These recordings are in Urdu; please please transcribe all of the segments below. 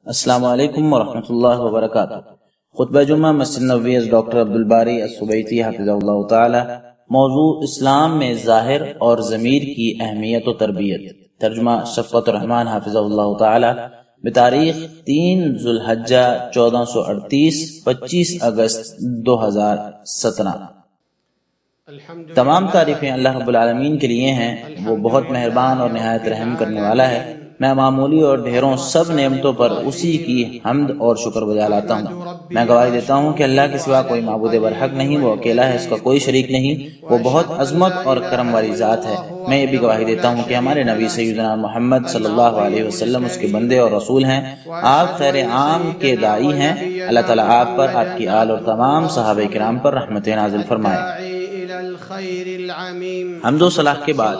السلام علیکم ورحمۃ اللہ وبرکاتہ۔ خطبہ جمعہ مسجد نبوی ڈاکٹر عبدالباری السبیتی حفظہ اللہ تعالی۔ موضوع اسلام میں ظاہر اور ضمیر کی اہمیت و تربیت۔ ترجمہ شفقت الرحمن حفظہ اللہ تعالی۔ بتاریخ 3 ذوالحجہ 1438 25 اگست 2017۔ تمام تعریفیں اللہ رب العالمین کے لیے ہیں، وہ بہت مہربان اور نہایت رحم کرنے والا ہے۔ میں معمولی اور ڈھیروں سب نعمتوں پر اسی کی حمد اور شکر بجا لاتا ہوں۔ میں گواہی دیتا ہوں کہ اللہ کے سوا کوئی معبود برحق نہیں، وہ اکیلا ہے، اس کا کوئی شریک نہیں، وہ بہت عظمت اور کرم والی ذات ہے۔ میں یہ بھی گواہی دیتا ہوں کہ ہمارے نبی سیدنا محمد صلی اللہ علیہ وسلم اس کے بندے اور رسول ہیں۔ آپ خیر عام کے داعی ہیں۔ اللہ تعالیٰ آپ پر، آپ کی آل اور تمام صحابہ کرام پر رحمت نازل فرمائے۔ حمد و صلاح کے بعد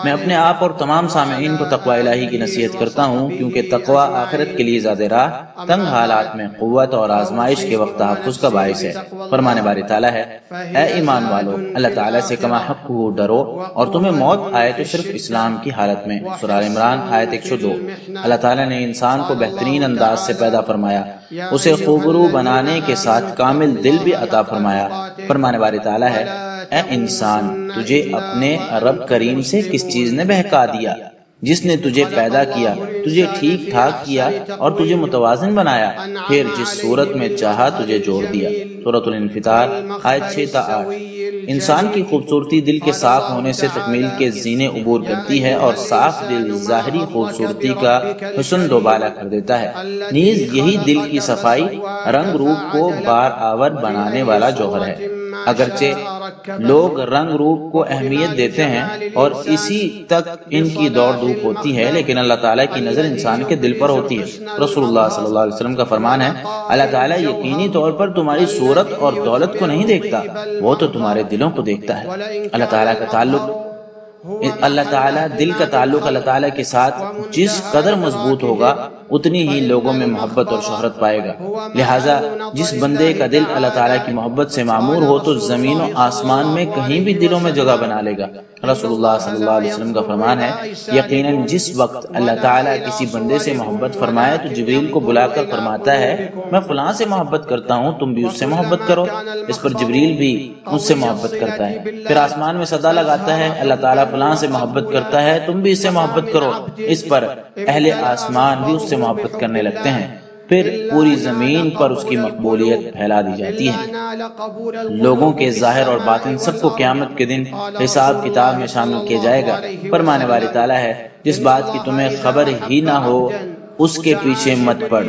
میں اپنے آپ اور تمام سامعین کو تقوی الہی کی نصیحت کرتا ہوں، کیونکہ تقوی آخرت کے لیے زیادہ راہ، تنگ حالات میں قوت اور آزمائش کے وقت تحفظ کا باعث ہے۔ فرمان باری تعالیٰ ہے، اے ایمان والو، اللہ تعالیٰ سے کما حق ہو ڈرو، اور تمہیں موت آئے تو صرف اسلام کی حالت میں۔ سورہ عمران آیت 102۔ اللہ تعالیٰ نے انسان کو بہترین انداز سے پیدا فرمایا، اسے خوبرو بنانے کے ساتھ کامل دل بھی عطا فرمایا۔ فرمان باری تعالیٰ ہے، اے انسان، تجھے اپنے رب کریم سے کس چیز نے بہکا دیا؟ جس نے تجھے پیدا کیا، تجھے ٹھیک ٹھاک کیا اور تجھے متوازن بنایا، پھر جس صورت میں چاہا تجھے جوڑ دیا۔ سورۃ الانفطار آیت 6 تا 8۔ انسان کی خوبصورتی دل کے صاف ہونے سے تکمیل کے زینے عبور کرتی ہے، اور صاف دل ظاہری خوبصورتی کا حسن دوبالا کر دیتا ہے۔ نیز یہی دل کی صفائی رنگ روپ کو بار آور بنانے والا جوہر ہے۔ اگرچہ لوگ رنگ روپ کو اہمیت دیتے ہیں اور اسی تک ان کی دوڑ دھوپ ہوتی ہے، لیکن اللہ تعالیٰ کی نظر انسان کے دل پر ہوتی ہے۔ رسول اللہ صلی اللہ علیہ وسلم کا فرمان ہے، اللہ تعالیٰ یقینی طور پر تمہاری صورت اور دولت کو نہیں دیکھتا، وہ تو تمہارے دلوں کو دیکھتا ہے۔ اللہ تعالیٰ دل کا تعلق اللہ تعالیٰ کے ساتھ جس قدر مضبوط ہوگا، اتنی ہی لوگوں میں محبت اور شہرت پائے گا۔ لہٰذا جس بندے کا دل اللہ تعالیٰ کی محبت سے معمور ہو تو زمین و آسمان میں کہیں بھی دلوں میں جگہ بنا لے گا۔ رسول اللہ صلی اللہ علیہ وسلم کا فرمان ہے، یقیناً جس وقت اللہ تعالیٰ کسی بندے سے محبت فرمائے تو جبریل کو بلا کر فرماتا ہے، میں فلاں سے محبت کرتا ہوں، تم بھی اس سے محبت کرو۔ اس پر جبریل بھی اس سے محبت کرتا ہے۔ پھر آسمان میں صدا لگاتا ہے، اللہ تعالیٰ فلاں سے محبت کرتا ہے، تم بھی اس سے محبت کرو۔ اس پر اہل آسمان بھی اس سے محبت کرنے لگتے ہیں۔ پھر پوری زمین پر اس کی مقبولیت پھیلا دی جاتی ہے۔ لوگوں کے ظاہر اور باطن سب کو قیامت کے دن حساب کتاب میں شامل کیا جائے گا۔ فرمانے والی تعالیٰ ہے، جس بات کی تمہیں خبر ہی نہ ہو اس کے پیچھے مت پڑ،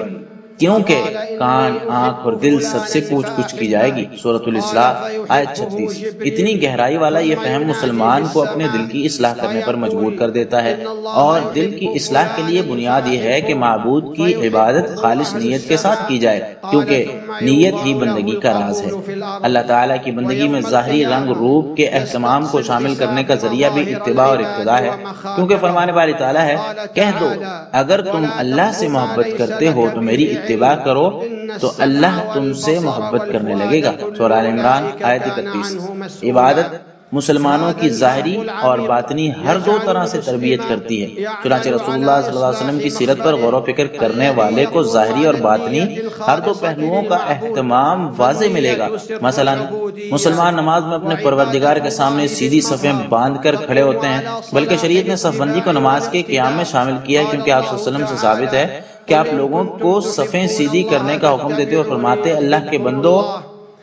کیونکہ کان، آنکھ اور دل سب سے پوچھ گچھ کی جائے گی۔ سورۃ الاسراء آیت 36۔ اتنی گہرائی والا یہ فہم مسلمان کو اپنے دل کی اصلاح کرنے پر مجبور کر دیتا ہے، اور دل کی اصلاح کے لیے بنیاد یہ ہے کہ معبود کی عبادت خالص نیت کے ساتھ کی جائے، کیونکہ نیت ہی بندگی کا راز ہے۔ اللہ تعالیٰ کی بندگی میں ظاہری رنگ روپ کے اہتمام کو شامل کرنے کا ذریعہ بھی اتباع اور اقتداء ہے، کیونکہ فرمانے والی تعالیٰ ہے، کہہ دو اگر تم اللہ سے محبت کرتے ہو تو میری اتباع کرو تو اللہ تم سے محبت کرنے لگے گا۔ سورہ عمران آیت 31۔ عبادت مسلمانوں کی ظاہری اور باطنی ہر دو طرح سے تربیت کرتی ہے، چنانچہ رسول اللہ صلی اللہ علیہ وسلم کی سیرت پر غور و فکر کرنے والے کو ظاہری اور باطنی ہر دو پہلوؤں کا اہتمام واضح ملے گا۔ مثلا مسلمان نماز میں اپنے پروردگار کے سامنے سیدھی صفیں باندھ کر کھڑے ہوتے ہیں، بلکہ شریعت نے صف بندی کو نماز کے قیام میں شامل کیا ہے، کیونکہ آپ صلی اللہ علیہ وسلم سے ثابت ہے کہ آپ لوگوں کو صفیں سیدھی کرنے کا حکم دیتے اور فرماتے، اللہ کے بندو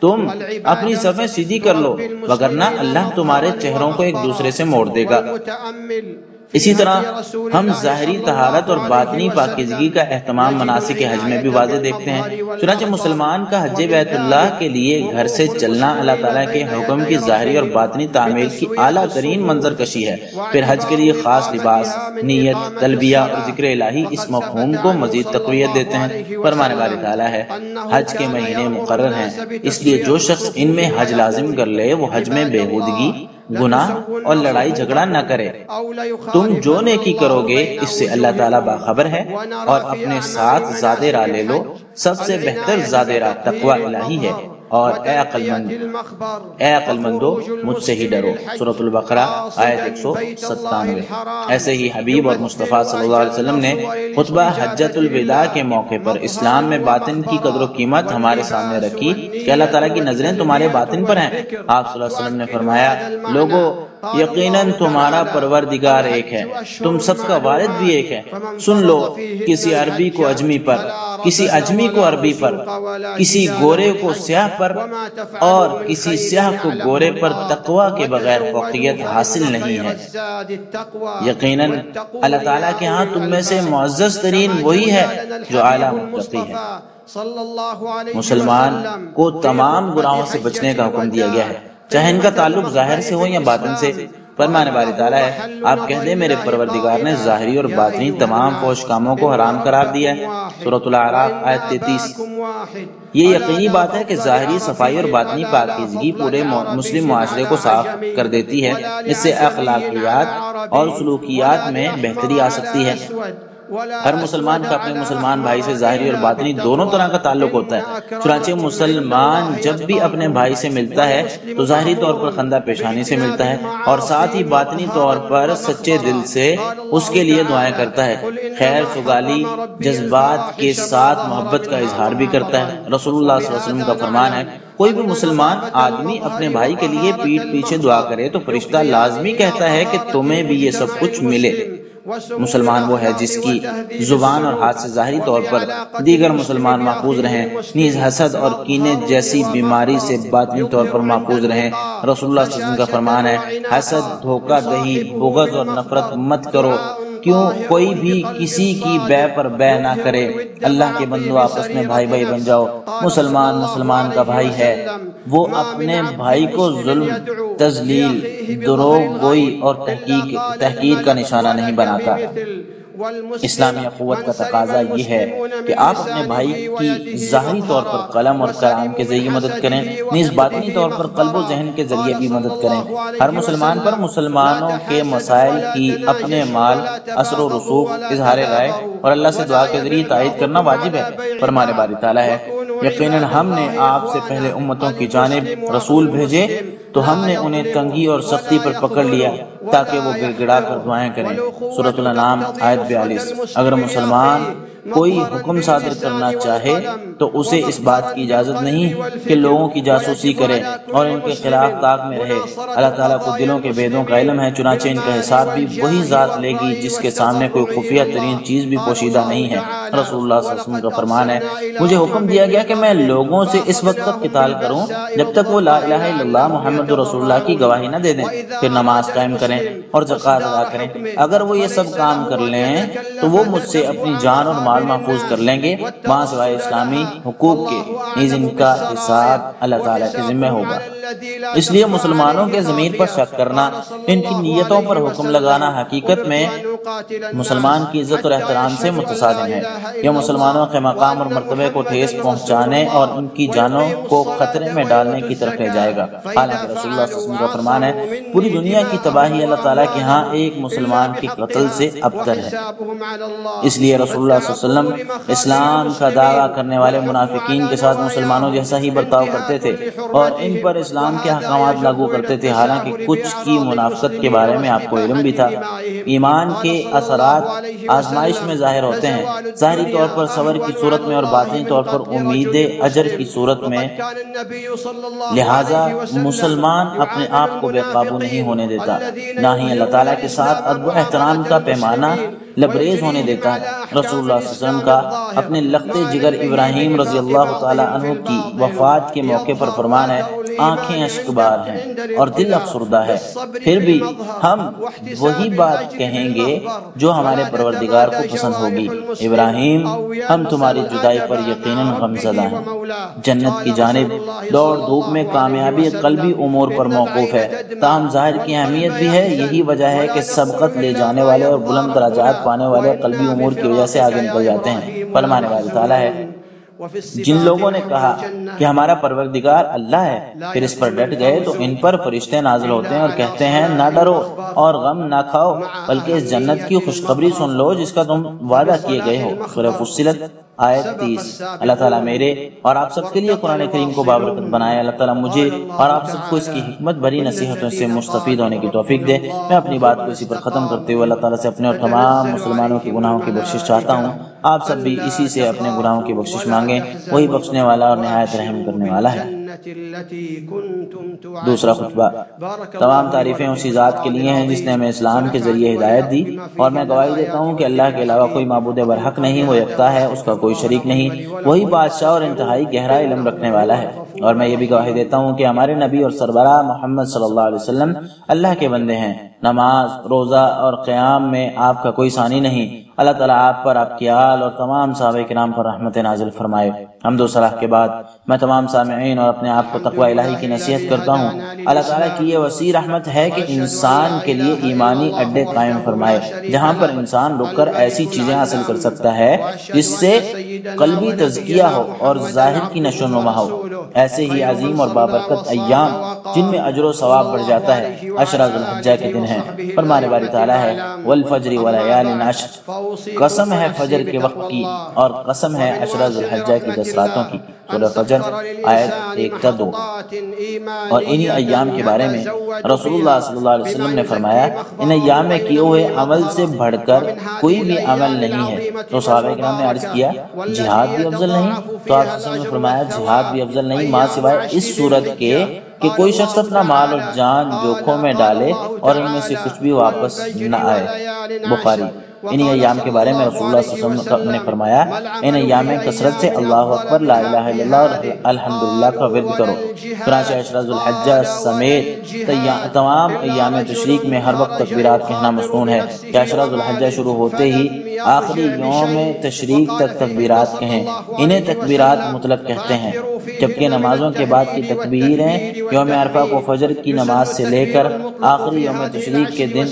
تم اپنی صفیں سیدھی کر لو، وگرنہ اللہ تمہارے چہروں کو ایک دوسرے سے موڑ دے گا۔ اسی طرح ہم ظاہری طہارت اور باطنی پاکیزگی کا اہتمام مناسک حج میں بھی واضح دیکھتے ہیں۔ چنانچہ مسلمان کا حج بیت اللہ کے لیے گھر سے چلنا اللہ تعالیٰ کے حکم کی ظاہری اور باطنی تعمیل کی اعلیٰ ترین منظر کشی ہے۔ پھر حج کے لیے خاص لباس، نیت، تلبیہ اور ذکر الہی اس مفہوم کو مزید تقویت دیتے ہیں۔ فرمانے والی تعالیٰ ہے، حج کے مہینے مقرر ہیں، اس لیے جو شخص ان میں حج لازم کر لے وہ حج میں بےہودگی، گناہ اور لڑائی جھگڑا نہ کرے۔ تم جو نیکی کرو گے اس سے اللہ تعالیٰ باخبر ہے، اور اپنے ساتھ زیادہ راہ لے لو، سب سے بہتر زیادہ راہ تقوی الہی ہے، اور اے عقل مندو مجھ سے ہی ڈرو، سورۃ البقرہ آیت 197۔ ایسے ہی حبیب اور مصطفیٰ صلی اللہ علیہ وسلم نے خطبہ حجۃ الوداع کے موقع پر اسلام میں باطن کی قدر و قیمت ہمارے سامنے رکھی کہ اللہ تعالیٰ کی نظریں تمہارے باطن پر ہیں۔ آپ صلی اللہ علیہ وسلم نے فرمایا، لوگو یقیناً تمہارا پروردگار ایک ہے، تم سب کا والد بھی ایک ہے۔ سن لو، کسی عربی کو اجمی پر، کسی اجمی کو عربی پر، کسی گورے کو سیاہ پر اور کسی سیاہ کو گورے پر تقوی کے بغیر فوقیت حاصل نہیں ہے۔ یقیناً اللہ تعالیٰ کے ہاں تم میں سے معزز ترین وہی ہے جو اعلیٰ متقی ہے۔ مسلمان کو تمام گناہوں سے بچنے کا حکم دیا گیا ہے، چاہے ان کا تعلق ظاہر سے ہو یا باطن سے۔ فرمان باری تعالیٰ ہے، آپ کہہ دیں میرے پروردگار نے ظاہری اور باطنی تمام فحش کاموں کو حرام قرار دیا ہے، سورۃ الاعراف آیت 33۔ یہ یقینی بات ہے کہ ظاہری صفائی اور باطنی پاکیزگی پورے مسلم معاشرے کو صاف کر دیتی ہے، اس سے اخلاقیات اور سلوکیات میں بہتری آ سکتی ہے۔ ہر مسلمان کا اپنے مسلمان بھائی سے ظاہری اور باطنی دونوں طرح کا تعلق ہوتا ہے، چنانچہ مسلمان جب بھی اپنے بھائی سے ملتا ہے تو ظاہری طور پر خندہ پیشانی سے ملتا ہے اور ساتھ ہی باطنی طور پر سچے دل سے اس کے لیے دعائیں کرتا ہے، خیر سگالی جذبات کے ساتھ محبت کا اظہار بھی کرتا ہے۔ رسول اللہ صلی اللہ علیہ وسلم کا فرمان ہے، کوئی بھی مسلمان آدمی اپنے بھائی کے لیے پیٹھ پیچھے دعا کرے تو فرشتہ لازمی کہتا ہے کہ تمہیں بھی یہ سب کچھ ملے۔ مسلمان وہ ہے جس کی زبان اور ہاتھ سے ظاہری طور پر دیگر مسلمان محفوظ رہیں، نیز حسد اور کینے جیسی بیماری سے باطنی طور پر محفوظ رہیں۔ رسول اللہ صلی اللہ علیہ وسلم کا فرمان ہے، حسد، دھوکہ دہی، بغض اور نفرت مت کرو، کیوں کوئی بھی کسی کی بے پر بے نہ کرے۔ اللہ کے بندو آپس میں بھائی بھائی بن جاؤ۔ مسلمان کا بھائی ہے، وہ اپنے بھائی کو ظلم، تذلیل، دروغ گوئی اور تحقیر کا نشانہ نہیں بناتا۔ اسلامی اخوت کا تقاضا یہ ہے کہ آپ اپنے بھائی کی ظاہری طور پر قلم اور کلام کے ذریعے مدد کریں، نیز باطنی طور پر قلب و ذہن کے ذریعے بھی مدد کریں۔ ہر مسلمان پر مسلمانوں کے مسائل کی اپنے مال، اثر و رسوخ، اظہار رائے اور اللہ سے دعا کے ذریعے تائید کرنا واجب ہے۔ فرمان باری تعالیٰ ہے، یقیناً ہم نے آپ سے پہلے امتوں کی جانب رسول بھیجے تو ہم نے انہیں تنگی اور سختی پر پکڑ لیا تاکہ وہ گڑ گڑا کر دعائیں کریں، سورۃ الانعام آیت 42۔ اگر مسلمان کوئی حکم صادر کرنا چاہے تو اسے اس بات کی اجازت نہیں کہ لوگوں کی جاسوسی کرے اور ان کے خلاف طاق میں رہے۔ اللہ تعالیٰ کو دلوں کے بیدوں کا علم ہے، چنانچہ ان کا حساب بھی وہی ذات لے گی جس کے سامنے کوئی خفیہ ترین چیز بھی پوشیدہ نہیں ہے۔ رسول اللہ صلی اللہ علیہ وسلم کا فرمان ہے، مجھے حکم دیا گیا کہ میں لوگوں سے اس وقت تک قتال کروں جب تک وہ لا الہ الا اللہ محمد رسول اللہ کی گواہی نہ دے دیں، پھر نماز قائم کریں اور زکوٰۃ ادا کریں۔ اگر وہ یہ سب کام کر لیں تو وہ مجھ سے اپنی جان اور مال محفوظ کر لیں گے، وہاں سوائے اسلامی حقوق کے، نیز ان کا حساب اللہ تعالیٰ کے ذمہ ہوگا۔ اس لیے مسلمانوں کے ضمیر پر شک کرنا، ان کی نیتوں پر حکم لگانا حقیقت میں مسلمان کی عزت اور احترام سے متصادم ہے۔ یہ مسلمانوں کے مقام اور مرتبے کو ٹھیس پہنچانے اور ان کی جانوں کو خطرے میں ڈالنے کی طرف لے جائے گا۔ حالانکہ رسول اللہ صلی اللہ علیہ وسلم کا فرمان ہے، پوری دنیا کی تباہی اللہ تعالیٰ کے ہاں ایک مسلمان کے قتل سے ابتر ہے۔ اس لیے رسول اللہ صلی اللہ علیہ وسلم اسلام کا دعویٰ کرنے والے منافقین کے ساتھ مسلمانوں جیسا ہی برتاؤ کرتے تھے اور ان پر اسلام کے احکامات لاگو کرتے تھے، حالانکہ کچھ کی منافقت کے بارے میں آپ کو علم بھی تھا۔ ایمان کے اثرات آزمائش میں ظاہر ہوتے ہیں، ظاہری طور پر صبر کی صورت میں اور باطنی طور پر امید اجر کی صورت میں۔ لہٰذا مسلمان اپنے آپ کو بے قابو نہیں ہونے دیتا، نہ ہی اللہ تعالیٰ کے ساتھ ادب و احترام کا پیمانہ لبریز ہونے دیتا ہے۔ رسول اللہ صلی اللہ علیہ وسلم کا اپنے لخت جگر ابراہیم رضی اللہ تعالیٰ عنہ کی وفات کے موقع پر فرمان ہے، آنکھیں اشکبار ہیں اور دل افسردہ ہے، پھر بھی ہم وہی بات کہیں گے جو ہمارے پروردگار کو پسند ہوگی۔ ابراہیم، ہم تمہاری جدائی پر یقیناً غمزدہ ہیں۔ جنت کی جانب دوڑ دھوپ میں کامیابی قلبی امور پر موقوف ہے، تاہم ظاہر کی اہمیت بھی ہے۔ یہی وجہ ہے کہ سبقت لے جانے والے اور بلند درجات پانے والے قلبی امور کی وجہ سے آگے نکل جاتے ہیں۔ فرمان باری تعالیٰ ہے، جن لوگوں نے کہا کہ ہمارا پروردگار اللہ ہے، پھر اس پر ڈٹ گئے تو ان پر فرشتے نازل ہوتے ہیں اور کہتے ہیں نہ ڈرو اور غم نہ کھاؤ، بلکہ اس جنت کی خوشخبری سن لو جس کا تم وعدہ کیے گئے ہو۔ سورہ فصلت آیت 30۔ اللہ تعالیٰ میرے اور آپ سب کے لیے قرآن کریم کو بابرکت بنائے۔ اللہ تعالیٰ مجھے اور آپ سب کو اس کی حکمت بھری نصیحتوں سے مستفید ہونے کی توفیق دے۔ میں اپنی بات کو اسی پر ختم کرتے ہوئے اللہ تعالیٰ سے اپنے اور تمام مسلمانوں کے گناہوں کی بخشش چاہتا ہوں۔ آپ سب بھی اسی سے اپنے گناہوں کی بخشش مانگیں، وہی بخشنے والا اور نہایت رحم کرنے والا ہے۔ دوسرا خطبہ۔ تمام تعریفیں اسی ذات کے لیے ہیں جس نے ہمیں اسلام کے ذریعے ہدایت دی، اور میں گواہی دیتا ہوں کہ اللہ کے علاوہ کوئی معبود برحق نہیں، وہ یکتا ہے، اس کا کوئی شریک نہیں، وہی بادشاہ اور انتہائی گہرا علم رکھنے والا ہے۔ اور میں یہ بھی گواہی دیتا ہوں کہ ہمارے نبی اور سربراہ محمد صلی اللہ علیہ وسلم اللہ کے بندے ہیں۔ نماز، روزہ اور قیام میں آپ کا کوئی ثانی نہیں۔ اللہ تعالیٰ آپ پر، آپ کی آل اور تمام صحابہ کرام پر رحمت نازل فرمائے۔ حمد و ثنا کے بعد میں تمام سامعین اور اپنے آپ کو تقوی الہی کی نصیحت کرتا ہوں۔ اللہ تعالیٰ کی یہ وسیع رحمت ہے کہ انسان کے لیے ایمانی اڈے قائم فرمائے، جہاں پر انسان رک کر ایسی چیزیں حاصل کر سکتا ہے جس سے قلبی تزکیہ ہو اور ظاہر کی نشو و نما ہو۔ ایسے ہی عظیم اور بابرکت ایام جن میں اجر و ثواب بڑھ جاتا ہے عشرہ ذی الحجہ کے دن ہیں۔ فرمان باری تعالیٰ ہے والفجر ولیال عشر، قسم ہے فجر کے وقت کی اور قسم ہے عشرہ ذی الحجہ کی 10 راتوں کی۔ سورہ فجر آیت 1 تا 2۔ اور انہی ایام کے بارے میں رسول اللہ صلی اللہ علیہ وسلم نے فرمایا ان ایام میں کیے ہوئے عمل سے بڑھ کر کوئی بھی عمل نہیں ہے۔ تو صحابہ کرام نے عرض کیا جہاد بھی افضل نہیں؟ تو آپ صلی اللہ علیہ وسلم نے فرمایا جہاد بھی افضل نہیں، ماں سوائے اس صورت کے کہ کوئی شخص اپنا مال اور جان جوکھوں میں ڈالے اور ان میں سے کچھ بھی واپس نہ آئے۔ بخاری۔ انہی ایام کے بارے میں رسول اللہ صلی اللہ علیہ وسلم نے فرمایا ان ایام میں کثرت سے اللہ اکبر، لا الہ الا اللہ اور الحمدللہ کا ورد کرو۔ چنانچہ عشرہ ذی الحجہ سمیت تمام ایام تشریق میں ہر وقت تکبیرات کہنا مسنون ہے کہ عشرہ ذی الحجہ شروع ہوتے ہی آخری یوم تشریق تک تکبیرات کہیں۔ انہیں تکبیرات مطلق کہتے ہیں، جبکہ نمازوں کے بعد کی تکبیریں یوم عرفہ کو فجر کی نماز سے لے کر آخری یوم تشریق کے دن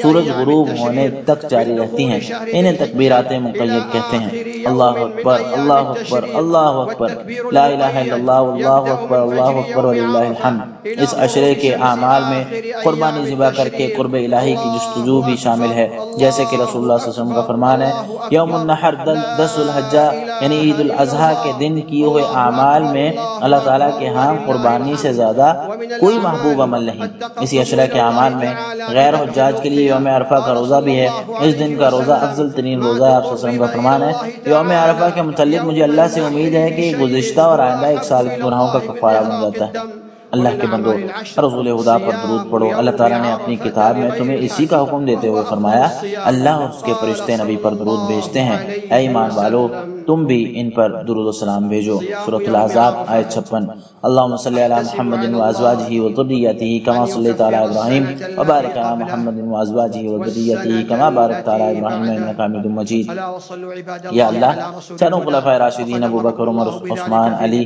سورج غروب ہونے تک جاری رہتی ہیں۔ انہیں تکبیرات مقید کہتے ہیں۔ اللہ اکبر، اللہ اکبر، اللہ اکبر، لا الہ الا اللہ، اللہ اکبر، اللہ اکبر وللہ الحمد۔ اس عشرے کے اعمال میں قربانی ذبح کر کے قرب الہی کی جستجو بھی شامل ہے، جیسے کہ رسول اللہ صلی اللہ علیہ وسلم کا فرمان ہے یوم النحر 10 الحجہ یعنی عید الاضحیٰ کے دن کیے ہوئے اعمال میں اللہ تعالیٰ کے ہاں قربانی سے زیادہ کوئی محبوب عمل نہیں۔ اسی عشرے کے اعمال میں غیر حجاج کے لیے یوم عرفہ کا روزہ بھی ہے۔ اس دن کا روزہ افضل ترین روزہ ہے۔ آپ صلی اللہ علیہ وسلم کا فرمان ہے یوم عرفہ کے متعلق مجھے اللہ سے امید ہے کہ گزشتہ اور آئندہ 1 سال کے گناہوں کا کفارہ بن جاتا ہے۔ اللہ کے بندو رسول خدا پر درود پڑھو۔ اللہ تعالیٰ نے اپنی کتاب میں تمہیں اسی کا حکم دیتے ہوئے فرمایا اللہ اور اس کے فرشتے نبی پر درود بھیجتے ہیں، اے ایمان والو تم بھی ان پر درود و سلام بھیجو۔ سورۃ الاحزاب آیت 56۔ اللہم صلی علی محمد وازواجہ وذریتہ کما صلیت علی ابراہیم وبارک علی محمد وازواجہ وذریتہ کما بارکت علی ابراہیم انک حمید مجید۔ یا اللہ چاروں خلفائے راشدین ابو بکر، عمر، عثمان، علی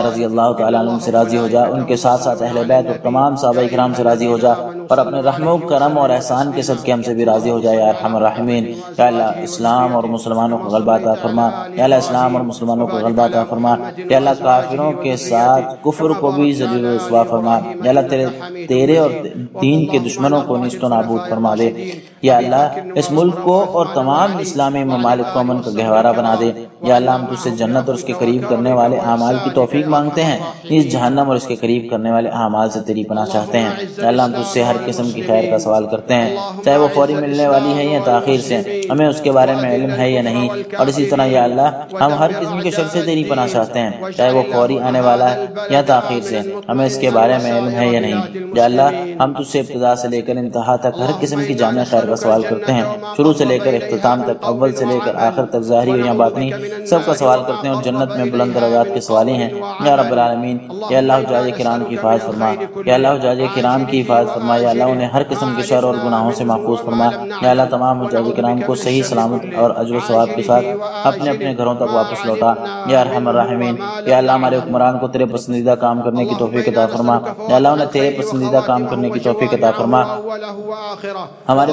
رضی اللہ تعالیٰ عنہم سے راضی ہو جا، ان کے ساتھ ساتھ اہل بیت اور تمام صحابہ کرام سے راضی ہو جا، اور اپنے رحم و کرم اور احسان کے صدقے ہم سے بھی راضی ہو جائے یا ارحم الراحمین۔ یا اللہ اسلام اور مسلمانوں کو غلبہ عطا فرما، یا اللہ اسلام اور مسلمانوں کو غلبہ عطا فرما، یا اللہ کافروں کے ساتھ کفر کو بھی ذلیل و رسوا فرما، یا اللہ تیرے اور دین کے دشمنوں کو نیست و نابود فرما دے۔ یا اللہ اس ملک کو اور تمام اسلامی ممالک کو امن کا گہوارہ بنا دے۔ یا اللہ ہم تجھ سے جنت اور اس کے قریب کرنے والے اعمال کی توفیق مانگتے ہیں، نیز جہنم اور اس کے قریب کرنے والے اعمال سے تیری پناہ چاہتے ہیں۔ یا اللہ ہم تجھ سے ہر قسم کی خیر کا سوال کرتے ہیں، چاہے وہ فوری ملنے والی ہے یا تاخیر سے، ہمیں اس کے بارے میں علم ہے یا نہیں، اور اسی طرح یا اللہ ہم ہر قسم کے شر سے تیری پناہ چاہتے ہیں، چاہے وہ فوری آنے والا ہے یا تاخیر سے، ہمیں اس کے بارے میں علم ہے یا نہیں۔ یا اللہ ہم تجھ سے ابتدا سے لے کر انتہا تک ہر قسم کی جامع خیر کا سوال کرتے ہیں، شروع سے لے کر اختتام تک، اول سے لے کر آخر تک، ظاہری یا باطنی سب کا سوال کرتے ہیں، اور جنت میں بلند درجات کے سوالی ہیں یا رب العالمین۔ یا اللہ حجاج کرام کی حفاظت فرما، یا اللہ حجاج کرام کی حفاظت فرما، یا اللہ انہیں ہر قسم کے شر اور گناہوں سے محفوظ فرما۔ یا اللہ تمام حجاج کرام کو صحیح سلامت اور اجر و ثواب کے ساتھ اپنے اپنے گھروں تک واپس لوٹا یا ارحم الراحمین۔ یا اللہ ہمارے حکمران کو تیرے پسندیدہ کام کرنے کی توفیق عطا فرما، یا اللہ انہیں تیرے پسندیدہ کام کرنے کی توفیق عطا فرما۔ ہمارے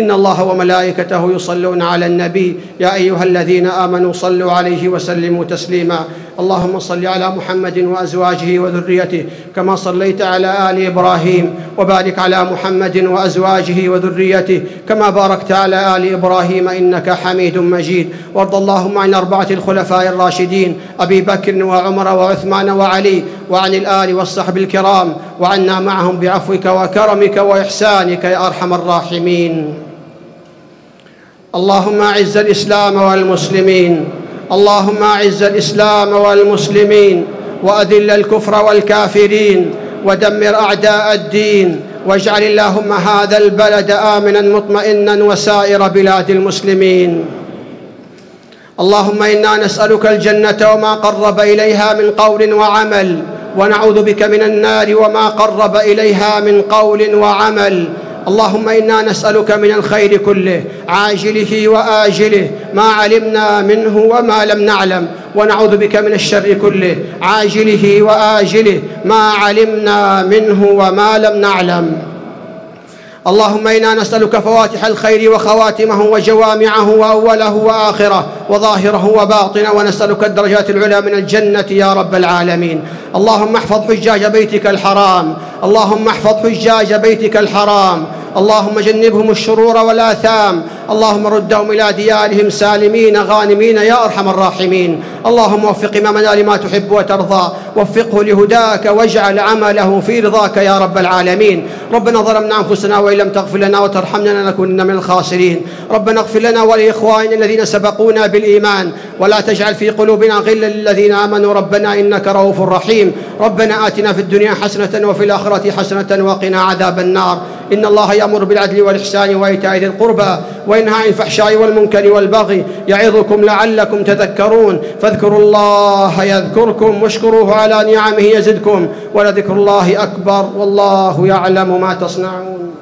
إن الله وملائكته يصلون على النبي يا أيها الذين آمنوا صلوا عليه وسلموا تسليما اللهم صل على محمد وأزواجه وذريته كما صليت على آل إبراهيم وبارك على محمد وأزواجه وذريته كما باركت على آل إبراهيم إنك حميد مجيد. وارض اللهم عن أربعة الخلفاء الراشدين أبي بكر وعمر وعثمان وعلي وعن الآل والصحب الكرام وعنا معهم بعفوك وكرمك وإحسانك يا أرحم الراحمين. اللهم أعز الإسلام والمسلمين، اللهم أعز الإسلام والمسلمين وأذل الكفر والكافرين ودمر أعداء الدين، واجعل اللهم هذا البلد آمنا مطمئنا وسائر بلاد المسلمين. اللهم إنا نسألك الجنة وما قرب إليها من قول وعمل، ونعوذ بك من النار وما قرب إليها من قول وعمل. اللهم إنا نسألك من الخير كله عاجله وآجله ما علمنا منه وما لم نعلم، ونعوذ بك من الشر كله عاجله وآجله ما علمنا منه وما لم نعلم. اللهم إنا نسألك فواتح الخير وخواتمه وجوامعه وأوله وآخره وظاهره وباطنه، ونسألك الدرجات العلى من الجنة يا رب العالمين. اللهم احفظ حجاج بيتك الحرام، اللهم احفظ حجاج بيتك الحرام، اللهم جنبهم الشرور والآثام، اللهم ردهم إلى ديارهم سالمين غانمين يا أرحم الراحمين. اللهم وفق إمامنا لما تحب وترضى، وفقه لهداك واجعل عمله في رضاك يا رب العالمين. ربنا ظلمنا أنفسنا وإن لم تغفر لنا وترحمنا لنكونن من الخاسرين. ربنا اغفر لنا ولإخواننا الذين سبقونا بالإيمان، ولا تجعل في قلوبنا غلا للذين آمنوا ربنا إنك رؤوف رحيم. ربنا آتنا في الدنيا حسنة وفي الآخرة حسنة وقنا عذاب النار. إن الله يأمر بالعدل والإحسان وإيتاء ذي القربى وينهى عن الفحشاء والمنكر والبغي يعظكم لعلكم تذكرون. فاذكروا الله يذكركم واشكروه على نعمه يزدكم ولذكر الله أكبر والله يعلم ما تصنعون.